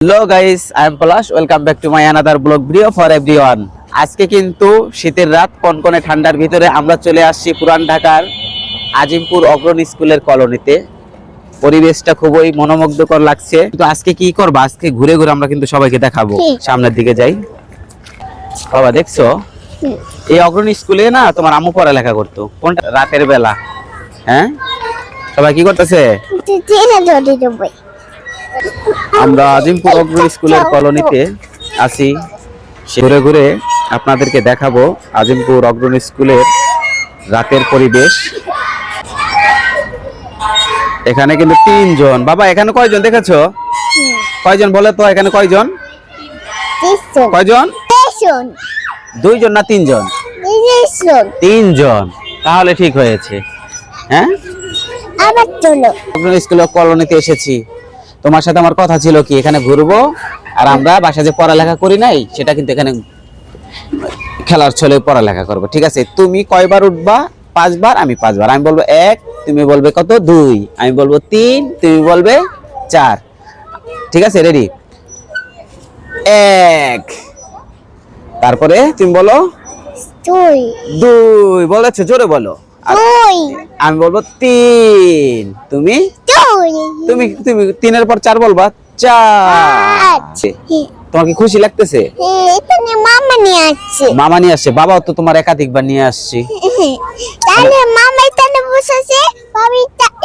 Hello guys, I am Palash. Welcome back to my another vlog video for everyone. আজকে কিন্তু শীতের রাত কনকনে ঠান্ডার ভিতরে আমরা চলে আসছি পুরান ঢাকার আজিমপুর অগ্রণী স্কুলের কলোনিতে। পরিবেশটা খুবই মনোমুগ্ধকর লাগছে। কিন্তু আজকে কি করব? আজকে ঘুরে ঘুরে আমরা কিন্তু সবাইকে দেখাবো। সামনের দিকে যাই। বাবা দেখছো? এই অগ্রণী স্কুলে না তোমার আম্মু পড়ালেখা করতো। কোনটা? রাতের বেলা। হ্যাঁ? সবাই কি করতেছে? আমরা আজিমপুর অগ্রণী স্কুলের কলোনিতে আছি। ঘুরে ঘুরে আপনাদেরকে দেখাবো আজিমপুর অগ্রণী স্কুলের রাতের পরিবেশ। এখানে কিন্তু 3 জন। বাবা এখানে কয়জন দেখেছো? কয়জন বলে তো এখানে কয়জন? কয়জন? 2 জন না 3 জন? 3 জন। তাহলে ঠিক হয়েছে। হ্যাঁ, আবার চলো অগ্রণী স্কুলের কলোনিতে এসেছি। তোমার সাথে আমার কথা ছিল কি এখানে ঘুরবো আর আমরা বাসায় যে পড়ালেখা করি নাই সেটা কিন্তু এখানে খেলার ছলে পড়ালেখা করবো। ঠিক আছে, তুমি কয়বার উঠবা? 5 বার, আমি 5 বার। আমি বলবো 1, তুমি বলবে কত? 2, আমি বলবো 3, তুমি বলবে 4। ঠিক আছে, রেডি? 1, তারপরে তুমি বলো 2, বলেছো জোরে বলো। আমি বলবো 3, তুমি তুমি তুমি 3 এর পর 4 বলবা। 4। তোমার কি খুশি লাগতেছে? মামা নিয়ে আসছে। বাবাও তো তোমার একাধিকবার নিয়ে আসছি। তাহলে মামা এখানে বসেছে, ভাবি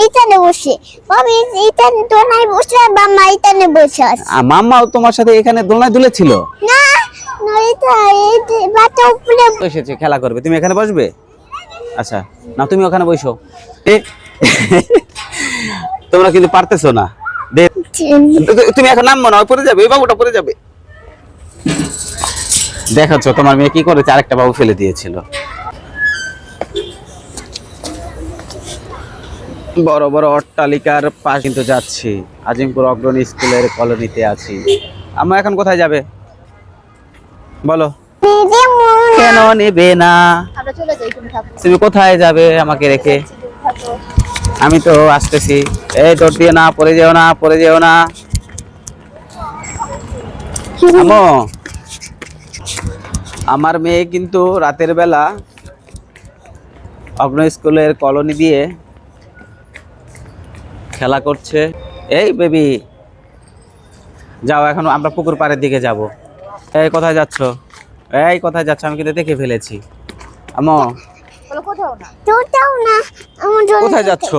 এখানে বসে, ভাবি এখানে দোলনায় বসে, মামা এখানে বসে আছে। মামাও তোমার সাথে এখানে দোলনায় দুলেছিল? না না, এটা বাচ্চা উপরে এসেছে খেলা করবে। তুমি এখানে বসবে? আচ্ছা, না তুমি ওখানে বসো। তোমরা কিন্তু পারতেছো না। তুমি এখন নামবো না, পড়ে যাবে, এই বাবুটা পড়ে যাবে। দেখাচ্ছ তোমার মেয়ে কি করেছে? আরেকটা বাবু ফেলে দিয়েছিল। বড় বড় অট্টালিকার পাশ কিন্তু যাচ্ছি। আজিমপুর অগ্রণী স্কুলের কলোনিতে আছি। আমরা এখন কোথায় যাবে বলো? কেন নেবে না? তুমি কোথায় যাবে আমাকে রেখে? আমি তো আসতেছি। এই দৌড় দিয়ে না, পড়ে যেও না, পড়ে যেও না। আম্মু, আমার মেয়ে কিন্তু রাতের বেলা অগ্রণী স্কুলের কলোনি দিয়ে খেলা করছে। এই বেবি যাও, এখন আমরা পুকুর পাড়ের দিকে যাব। এই কোথায় যাচ্ছ? এই কোথায় যাচ্ছ? আমি কিন্তু দেখে ফেলেছি। আম্মু কোথায় যাচ্ছ?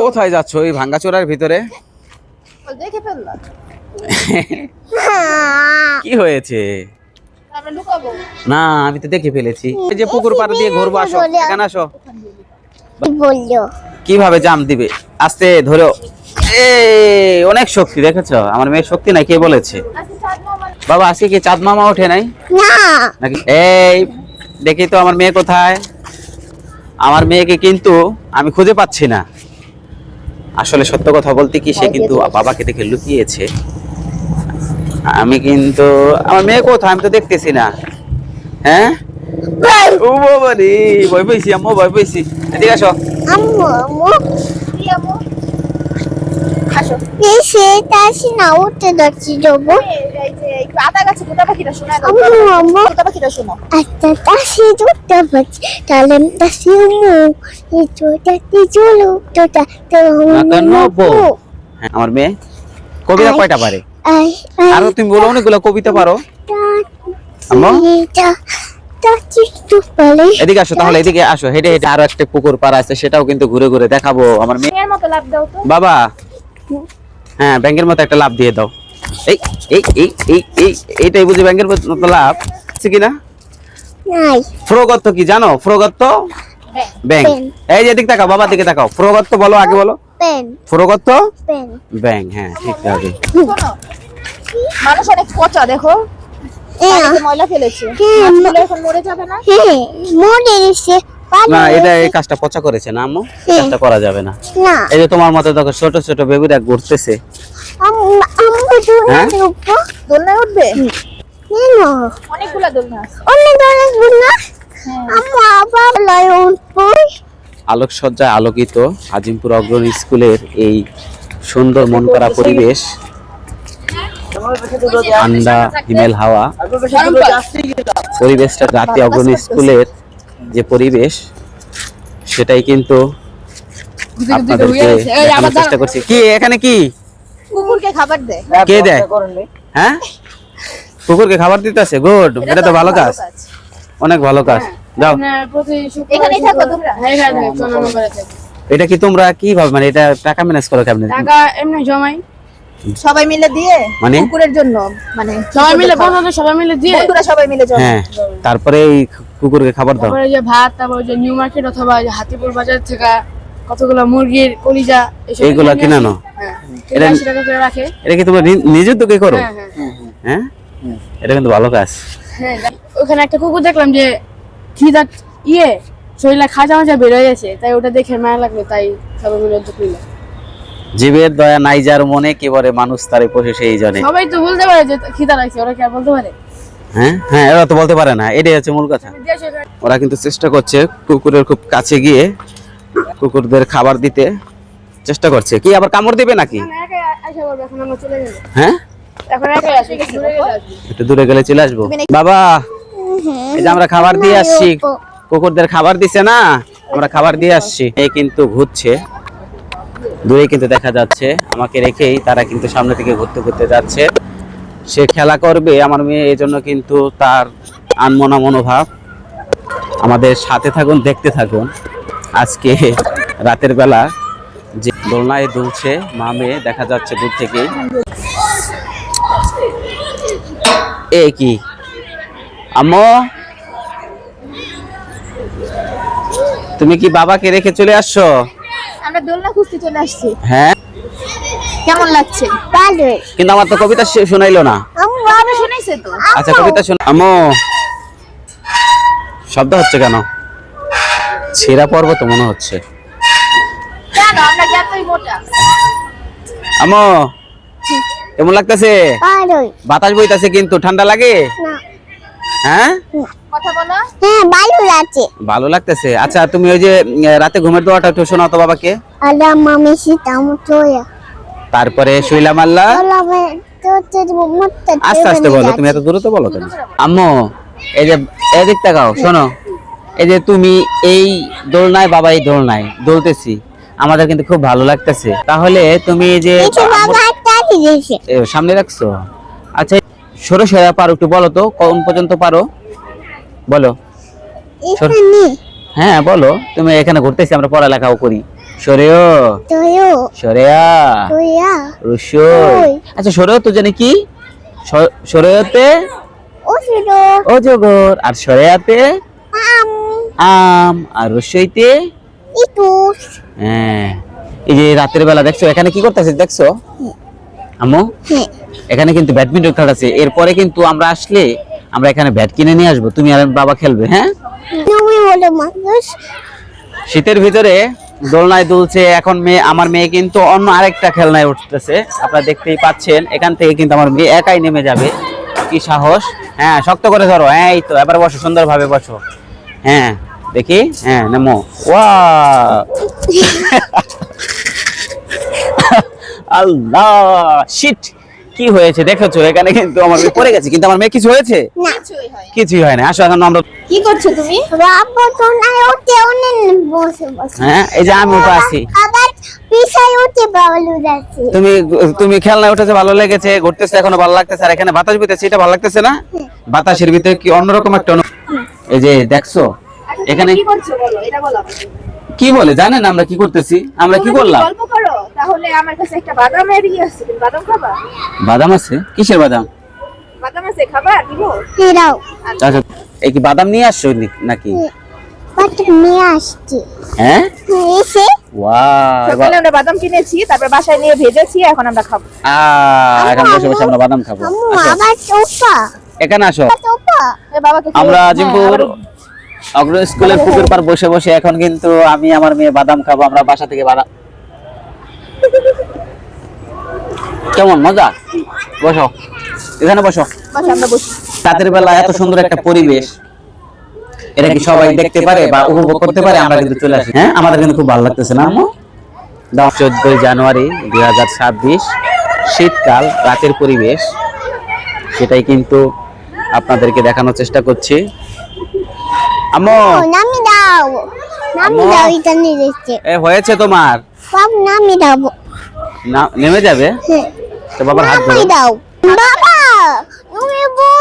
কোথায় যাচ্ছ? এই ভাঙ্গাচোরার ভিতরে কি হয়েছে? না, আমি তো দেখে ফেলেছি। এই যে পুকুর পাড়ে দিয়ে ঘুরবো, আসো এখানে আসো। বললো কিভাবে জাম দিবে? আস্তে ধরো। অনেক শক্তি, দেখেছো? আমার মেয়ের শক্তি নাই, কে বলেছে? বাবা আজকে কি চাঁদ মামা ওঠে নাই নাকি? এই দেখি তো আমার মেয়ে কোথায়। আমার মেয়েকে কিন্তু আমি খুঁজে পাচ্ছি না। আসলে সত্য কথা বলতে কি, সে কিন্তু বাবাকে দেখে লুকিয়েছে। আমি কিন্তু আমার মেয়ে কোথায় আমি তো দেখতেছি না। হ্যাঁ, ও বাবা রে, ভয় পেয়েছি আম্মু, ভয় পেয়েছি। এদিকে আসো। আম্মু আসো। এসে তাসি না উঠতে যাচ্ছি যাবো। আদা গাছে গোটা পাখিটা শোনা গেল। আম্মু গোটা পাখিটা শোনো। আচ্ছা তাসি উঠতে পারছি, তাহলে তাসি আম্মু এই ছোটাতে চলো তোটা তো আমার মেয়ে কবিতা কয়টা পারে? আর তুমি বলো অনেকগুলো কবিতা পারো। আম্মু এদিকে আসো, তাহলে এদিকে আসো। হেঁটে হেঁটে আরো একটা পুকুর পাড় আছে, সেটাও কিন্তু ঘুরে ঘুরে দেখাবো। আমার মেয়ের মতো লাভ দাও তো বাবা। হ্যাঁ, ব্যাংকের মতো একটা লাভ দিয়ে দাও। এই এই এই এই এই এইটাই বুঝি ব্যাংকের মতো লাভ আছে কিনা? নাই ফ্রগত্ব কি জানো? ফ্রগত্ব ব্যাংক। এই যে দিক তাকাও, বাবার দিকে তাকাও। ফ্রগত্ব বলো, আগে বলো। পেন ফ্রগত্ব পেন ব্যাংক। হ্যাঁ, ঠিক আছে। শোনো, মানুষ অনেক পচা, দেখো পানিতে ময়লা ফেলেছে। মাছগুলো এখন মরে যাবে না? মরে গেছে। না, এটা এই কাজটা পচা করেছে না আম্মু, কাজটা করা যাবে না। না এই যে তোমার মতো দেখো ছোট ছোট বেবিরা ঘুরতেছে। আম্মু দোলনায় উঠবে? না অনেকগুলা দোলনা আছে। অনেক ধরনের না। আম্মু আবার লাই উঠবো। আলোকসজ্জায় আলোকিত আজিমপুর অগ্রণী স্কুলের এই সুন্দর মন করা পরিবেশ ঠান্ডা হিমেল হাওয়া, পরিবেশটা জাতীয় অগ্রণী স্কুলের যে পরিবেশ সেটাই কিন্তু আপনাদেরকে দেখানোর চেষ্টা করছি। কি এখানে কি কুকুরকে খাবার দেয়। কে দেয়? হ্যাঁ, কুকুরকে খাবার দিতেছে। গুড, এটা তো ভালো কাজ, অনেক ভালো কাজ। যাও, এখানেই থাকো তোমরা? এটা কি তোমরা কি ভাবে, মানে এটা টাকা ম্যানেজ করো কেমনে? টাকা এমনি জমাই, সবাই মিলে দিয়ে মানে? কুকুরের জন্য, মানে সবাই মিলে বন্ধুরা সবাই মিলে দিয়ে, বন্ধুরা সবাই মিলে জমা। হ্যাঁ, তারপরে এই কুকুরকে খাবার দাও। তারপরে যে ভাত, তারপর যে নিউ মার্কেট অথবা যে হাতিপুর বাজার থেকে কতগুলো মুরগির কলিজা এসব এইগুলা কিনে কিনে আসি। আনো? হ্যাঁ, এটা 80 টাকা করে রাখে। এটা কি তোমরা নিজের তোকে করো? হ্যাঁ হ্যাঁ হ্যাঁ, এটা কিন্তু ভালো কাজ। হ্যাঁ। ওখানে একটা কুকুর দেখলাম যে খিদা শরীরে খাজা মাজা বের হয়ে গেছে, তাই ওটা দেখে মায়া লাগলো, তাই সবাই মিলে উদ্যোগ নিলাম। জীবের দয়া নাই যার মনে, কি বলে মানুষ তারে পোষে সেই জানে। সবাই তো বলতে পারে যে খিদা লাগছে, ওরা কি আর বলতে পারে? হ্যাঁ হ্যাঁ, এরা তো বলতে পারে না, এটাই হচ্ছে মূল কথা। ওরা কিন্তু চেষ্টা করছে কুকুরের খুব কাছে গিয়ে কুকুরদের খাবার দিতে চেষ্টা করছে। কি আবার কামড় দিবে নাকি? একাই আইসা বলবে, এখন আমরা চলে যাবো। হ্যাঁ, এখন একাই আসবে, দূরে গেলে আসবে। একটু দূরে গেলে চলে আসবো। বাবা, এই যে আমরা খাবার দিয়ে আসছি, কুকুরদের খাবার দিছে না, আমরা খাবার দিয়ে আসছি। এই কিন্তু ঘুরছে, দূরে কিন্তু দেখা যাচ্ছে আমাকে রেখেই তারা কিন্তু সামনে থেকে ঘুরতে ঘুরতে যাচ্ছে। সে খেলা করবে আমার মেয়ে, এই জন্য কিন্তু তার আনমনা মনোভাব। আমাদের সাথে থাকুন, দেখতে থাকুন। আজকে রাতের বেলা যে দোলনায় দুলছে মা মেয়ে, দেখা যাচ্ছে দূর থেকেই। এ কি আম্মু, তুমি কি বাবাকে রেখে চলে আসছো? আমরা দোলনা খুঁজতে চলে আসছি। হ্যাঁ, কেমন লাগছে? ভালোই। কিন্তু আমার তো কবিতা শোনাইলো না। বাবা শুনাইছে তো। আচ্ছা, কবিতা শোনা। আম্মু, শব্দ হচ্ছে কেন? ছেঁড়া পর্ব তো মনে হচ্ছে। কেন আমরা যতই মোটা? আম্মু, কেমন লাগতেছে? ভালোই। বাতাস বইতাছে কিন্তু ঠান্ডা লাগে? না। হ্যাঁ, কথা বলো। হ্যাঁ, ভালো লাগছে। ভালো লাগতেছে। আচ্ছা, তুমি ওই যে রাতে ঘুমের দোয়াটা একটু শোনাও তো বাবাকে। আল্লাহ মামি সীতাম তোয়া। তারপরে শুইলাম আল্লাহ। আল্লাহ তো মুত্তে। আস্তে আস্তে বলো, তুমি এত দূরে তো বলো কেন? আম্মু, এই যে এদিক তাকাও, শোনো। এই যে তুমি এই দোলনায়, বাবা এই দোলনায় দোলতেছি, আমাদের কিন্তু খুব ভালো লাগতেছে। তাহলে তুমি এই যে কিছু বাবা হাতটা দিয়েছে। সামনে রাখছো। আচ্ছা, সরে সরে পারো একটু বলো তো, কোন পর্যন্ত পারো বলো। এখানে হ্যাঁ বলো, তুমি এখানে ঘুরতেছি, আমরা পড়ালেখাও করি। সরেও, তোয়ো সরেয়া, তোয়া রসই। আচ্ছা, সরেও তো জানি কি? সরেয়াতে ওসিরো অজগর, আর সরেয়াতে আম আম, আর রসইতে ইতুস। হ্যাঁ। এই যে রাতের বেলা দেখছো এখানে কি করতেছে দেখছো আম্মু? হ্যাঁ। এখানে কিন্তু ব্যাডমিন্টন খেলাচ্ছে। এরপরে কিন্তু আমরা আসলে আমরা এখানে ব্যাট কিনে নিয়ে আসবো, তুমি আর বাবা খেলবে। হ্যাঁ, তুমি বলো মানুষ। শীতের ভিতরে দোলনায় দুলছে। এখন আমার মেয়ে কিন্তু অন্য আরেকটা খেলনায় উঠতেছে, আপনারা দেখতেই পাচ্ছেন। এখান থেকে কিন্তু আমার মেয়ে একাই নেমে যাবে, কি সাহস! হ্যাঁ, শক্ত করে ধরো। হ্যাঁ, এই তো, এবার বসো, সুন্দরভাবে বসো। হ্যাঁ, দেখি। হ্যাঁ, নেমো। ওয়াও আল্লাহ, শিট! কি হয়েছে দেখেছো? এখানে কিন্তু আমার মেয়ে পড়ে গেছে, কিন্তু আমার মেয়ে কিছু হয়েছে? না, কিছুই হয় না। আসো, এখন আমরা। কি করছো তুমি? বাবা তো না ওতে অনেক বসে বসে। হ্যাঁ, এই যে আমি উপরে আছি। আবার পিছায় উঠে ভালো লাগছে। তুমি খেলনায় উঠেছে, ভালো লেগেছে, ঘুরতেছে এখনো ভালো লাগতেছে, আর এখানে বাতাস বইতেছে, এটা ভালো লাগতেছে না? বাতাসের ভিতরে কি অন্যরকম একটা এই যে দেখছো এখানে কি করছো বলো, এটা বলো আমাকে। কি বলে জানেন আমরা কি করতেছি? আমরা কি করলাম? গল্প করো। তাহলে আমার কাছে একটা বাদাম এদিকে আছে, তুমি বাদাম খাবা? বাদাম আছে? কিসের বাদাম? বাদাম আছে, খাবা? দিব? ফিরাও। আচ্ছা, এই কি বাদাম নিয়ে আসছো নাকি? বাট নিয়ে আসছি। হ্যাঁ, এসে ওয়াও! সকালে আমরা বাদাম কিনেছি, তারপর বাসায় নিয়ে ভেজেছি, এখন আমরা খাবো। এখন বসে বসে আমরা বাদাম খাবো। আম্মু আসো, আবার চোপা এখানে আসো। চোপা। বাবাকে আমরা আজিমপুর অগ্র স্কুলের পুকুর পার বসে বসে এখন কিন্তু আমি আমার মেয়ে বাদাম খাবো। আমরা বাসা থেকে বাদাম। কেমন মজা? বসো, এখানে বসো। আমরা বসি। রাতের বেলা এত সুন্দর একটা পরিবেশ, এটা কি সবাই দেখতে পারে বা উপভোগ করতে পারে? আমরা কিন্তু চলে আসি। হ্যাঁ, আমাদের কিন্তু খুব ভালো লাগতেছে না আম্মু? 14 জানুয়ারি 2026, শীতকাল, রাতের পরিবেশ। সেটাই কিন্তু আপনাদেরকে দেখানোর চেষ্টা করছি। আম্মু নামি দাও এটা নিয়ে যাচ্ছে এ হয়েছে তোমার, বাবা নামি দাও না নেমে যাবে তো বাবার হাত ধরো। নামি দাও বাবা তুমি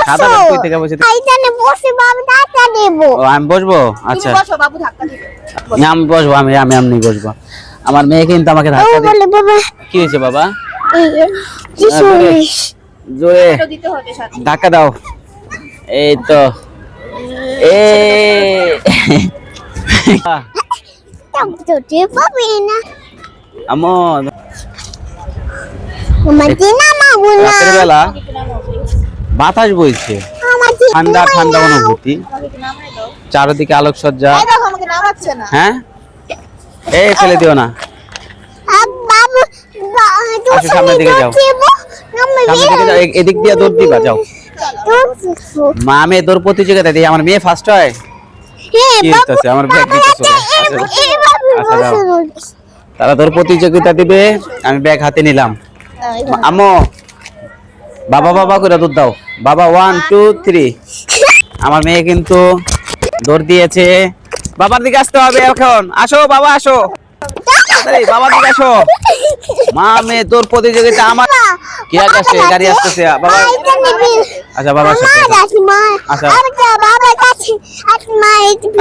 সাদা বসো কই থেকে বসে? এইখানে বসে বাবা ধাক্কা দেবো ও আমি বসবো? তুমি আচ্ছা বসো, বাবু ধাক্কা দিবে। না আমি বসবো, আমি এমনি বসবো। আমার মেয়ে কিন্তু আমাকে ও ধাক্কা দিবে। বলে বাবা কি হয়েছে বাবা? কি শুনিস জোরে এটা দিতে হবে সাথে। ধাক্কা দাও। এই তো তো তুই পাবি না আম্মু আমার দিনা মাগু না রাতের বেলা বাতাস বইছে, আমার ঠান্ডা ঠান্ডা অনুভূতি, চারিদিকে আলোকসজ্জা। এই দেখো আমাকে নামাচ্ছে না। হ্যাঁ এই ফেলে দিও না, বাবু আসো সামনের দিকে যাও, সামনের দিকে যাও, এদিক দিয়ে দৌড় দিবা যাও। মা মেয়ে দৌড় প্রতিযোগিতা দিয়ে আমার মেয়ে ফার্স্ট হয়। কি হইতাছে? আমার ব্যাগ দিতেছো কেন? আচ্ছা যাও, তারা দৌড় প্রতিযোগিতা দিবে, আমি ব্যাগ হাতে নিলাম। আম্মু বাবা বাবা করে দুধ দাও, বাবা 1 2 3। আমার মেয়ে কিন্তু দৌড় দিয়েছে, বাবার দিকে আসতে হবে এখন। আসো বাবা আসো, তাড়াতাড়ি বাবার দিকে আসো। মা মেয়ে দৌড় প্রতিযোগিতা আমার কি আসছে, গাড়ি আসতেছে বাবা। আচ্ছা বাবার সাথে আচ্ছা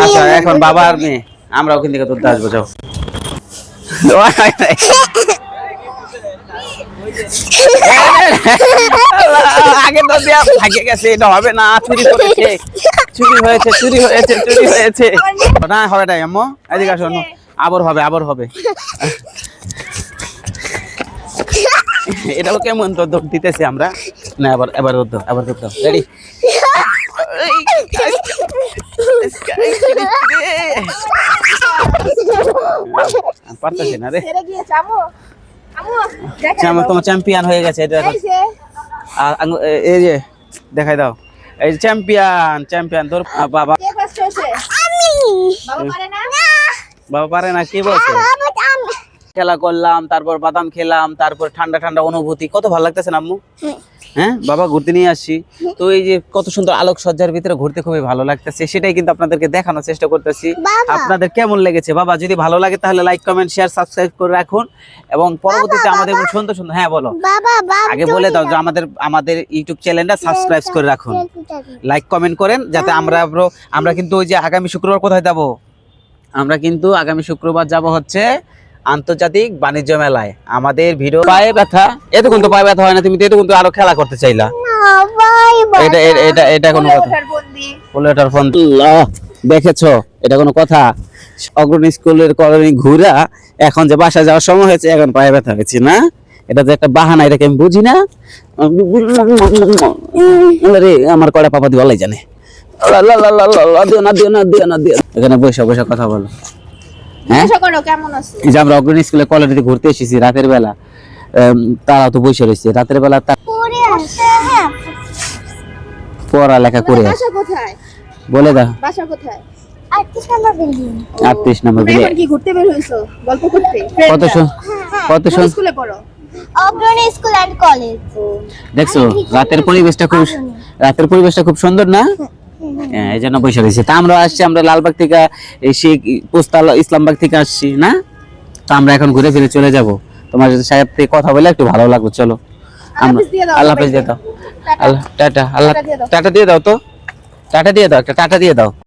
আচ্ছা এখন বাবা আর মেয়ে আমরা ওখান থেকে দুধ আসবো যাও। আগে তো দেয়া ভাগে গেছে, এটা হবে না, চুরি করেছে, চুরি হয়েছে, চুরি হয়েছে, চুরি হয়েছে। না হবে না আম্মু, এদিকে আসো, আবার হবে, আবার হবে। এটাও কেমন তো দৌড় দিতেছি আমরা। না আবার এবার দৌড় দাও, আবার দৌড় দাও, রেডি। পারতেছি না রে, ছেড়ে গিয়েছে আম্মু। আম্মু দেখো আমার তোমার চ্যাম্পিয়ন হয়ে গেছে এটা দেখো। এই যে এই যে দেখাই দাও, এই চ্যাম্পিয়ন, চ্যাম্পিয়ন তোর বাবা। কে ফার্স্ট হয়েছে? বাবা পারে না? বাবা পারে না কি বলছে? খেলা করলাম, তারপর বাদাম খেলাম, তারপর ঠান্ডা ঠান্ডা অনুভূতি, কত ভালো লাগতেছে না আম্মু? হ্যাঁ বাবা ঘুরতে নিয়ে আসছি তো, এই যে কত সুন্দর আলোকসজ্জার ভিতরে ঘুরতে খুবই ভালো লাগতেছে, সেটাই কিন্তু আপনাদেরকে দেখানোর চেষ্টা করতেছি। বাবা। আপনাদের কেমন লেগেছে বাবা? যদি ভালো লাগে তাহলে লাইক কমেন্ট শেয়ার সাবস্ক্রাইব করে রাখুন, এবং পরবর্তীতে আমাদের সুন্দর সুন্দর, হ্যাঁ বলো, বাবা বাবা আগে বলে দাও যে আমাদের ইউটিউব চ্যানেলটা সাবস্ক্রাইব করে রাখুন, লাইক কমেন্ট করেন, যাতে আমরা কিন্তু ওই যে আগামী শুক্রবার কোথায় যাব? আমরা কিন্তু আগামী শুক্রবার যাব হচ্ছে আন্তর্জাতিক বাণিজ্য মেলায়। আমাদের ভিডিও পায়ে ব্যথা, এতক্ষণ তো পায়ে ব্যথা হয় না, তুমি তো এতক্ষণ তো আরো খেলা করতে চাইলা। এটা এটা এটা কোনো কথা? ওঠার বন্দি। পোলেটার ফোন দেখেছো, এটা কোনো কথা? অগ্রণী স্কুলের কলোনি ঘুরা এখন যে বাসা যাওয়ার সময় হয়েছে, এখন পায়ে ব্যথা হয়েছে না? এটা যে একটা বাহানা, এটাকে আমি বুঝি না। আরে আমার কড়া পাপা দিয়ে বলাই জানে। এখানে বসে বসে কথা বলো। হ্যাঁ জিজ্ঞাসা করো কেমন আছে? এই যে আমরা অগ্রণী স্কুলে কলেজে ঘুরতে এসেছি রাতের বেলা, তারা তো বসে রয়েছে রাতের বেলা, পরে আসছে হ্যাঁ পড়ালেখা করে বাসা কোথায়? বলে দাও। বাসা কোথায়? 38 নম্বর বিল্ডিং 38 নম্বর তুমি এখন কি ঘুরতে বের হইছো? গল্প করতে? কত কোন স্কুলে পড়ো? অগ্রণী স্কুল এন্ড কলেজ দেখছো রাতের পরিবেশটা খুব সুন্দর না? হ্যাঁ এই জন্য বসে রয়েছে। তা আমরা আসছি, আমরা লালবাগ থেকে এসে পোস্তাল ইসলামবাগ থেকে আসছি না, তো আমরা এখন ঘুরে ফিরে চলে যাব। তোমার সাথে কথা বলে একটু ভালো লাগলো, চলো আমরা আল্লাহ হাফেজ দিয়ে দাও, আল্লাহ টাটা, আল্লাহ টাটা দিয়ে দাও, তো টাটা দিয়ে দাও, একটা টাটা দিয়ে দাও।